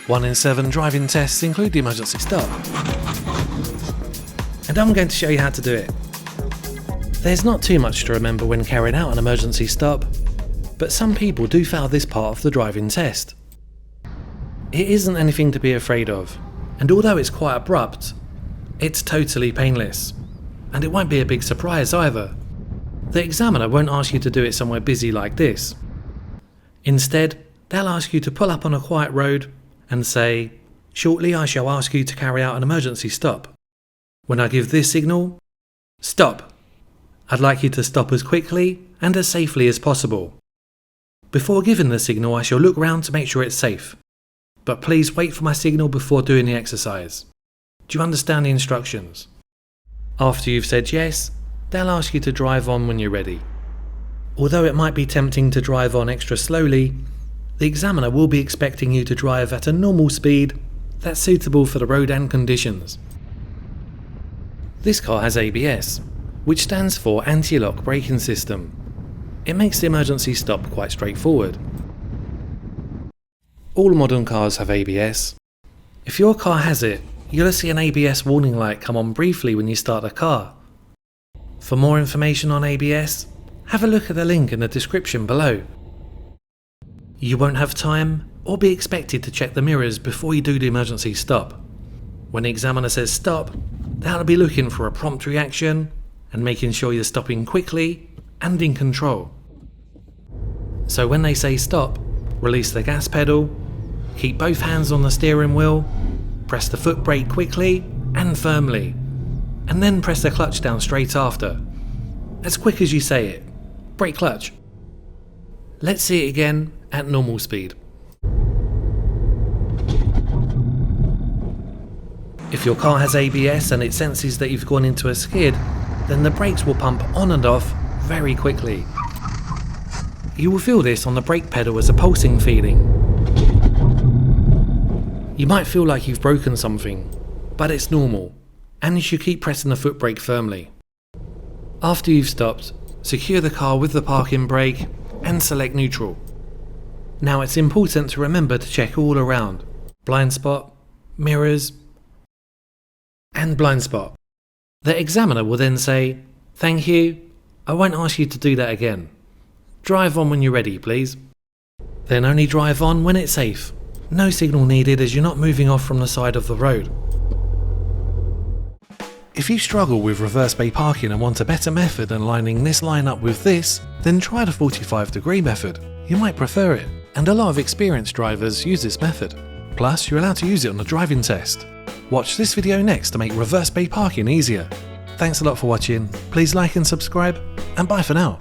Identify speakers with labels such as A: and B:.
A: 1 in 7 driving tests include the emergency stop. And I'm going to show you how to do it. There's not too much to remember when carrying out an emergency stop, but some people do fail this part of the driving test. It isn't anything to be afraid of, and although it's quite abrupt, it's totally painless. And it won't be a big surprise either. The examiner won't ask you to do it somewhere busy like this. Instead, they'll ask you to pull up on a quiet road and say, "Shortly I shall ask you to carry out an emergency stop. When I give this signal, stop. I'd like you to stop as quickly and as safely as possible. Before giving the signal I shall look round to make sure it's safe. But please wait for my signal before doing the exercise. Do you understand the instructions?" After you've said yes, they'll ask you to drive on when you're ready. Although it might be tempting to drive on extra slowly, the examiner will be expecting you to drive at a normal speed that's suitable for the road and conditions. This car has ABS, which stands for anti-lock braking system. It makes the emergency stop quite straightforward. All modern cars have ABS. If your car has it, you'll see an ABS warning light come on briefly when you start the car. For more information on ABS, have a look at the link in the description below. You won't have time or be expected to check the mirrors before you do the emergency stop. When the examiner says stop, they'll be looking for a prompt reaction and making sure you're stopping quickly and in control. So when they say stop, release the gas pedal, keep both hands on the steering wheel, press the foot brake quickly and firmly, and then press the clutch down straight after. As quick as you say it. Brake clutch. Let's see it again at normal speed. If your car has ABS and it senses that you've gone into a skid, then the brakes will pump on and off very quickly. You will feel this on the brake pedal as a pulsing feeling. You might feel like you've broken something, but it's normal, and you should keep pressing the foot brake firmly. After you've stopped, secure the car with the parking brake and select neutral. Now it's important to remember to check all around: blind spot, mirrors, and blind spot. The examiner will then say, "Thank you, I won't ask you to do that again. Drive on when you're ready, please." Then only drive on when it's safe. No signal needed as you're not moving off from the side of the road. If you struggle with reverse bay parking and want a better method than lining this line up with this, then try the 45-degree method. You might prefer it, and a lot of experienced drivers use this method. Plus, you're allowed to use it on the driving test. Watch this video next to make reverse bay parking easier. Thanks a lot for watching, please like and subscribe, and bye for now.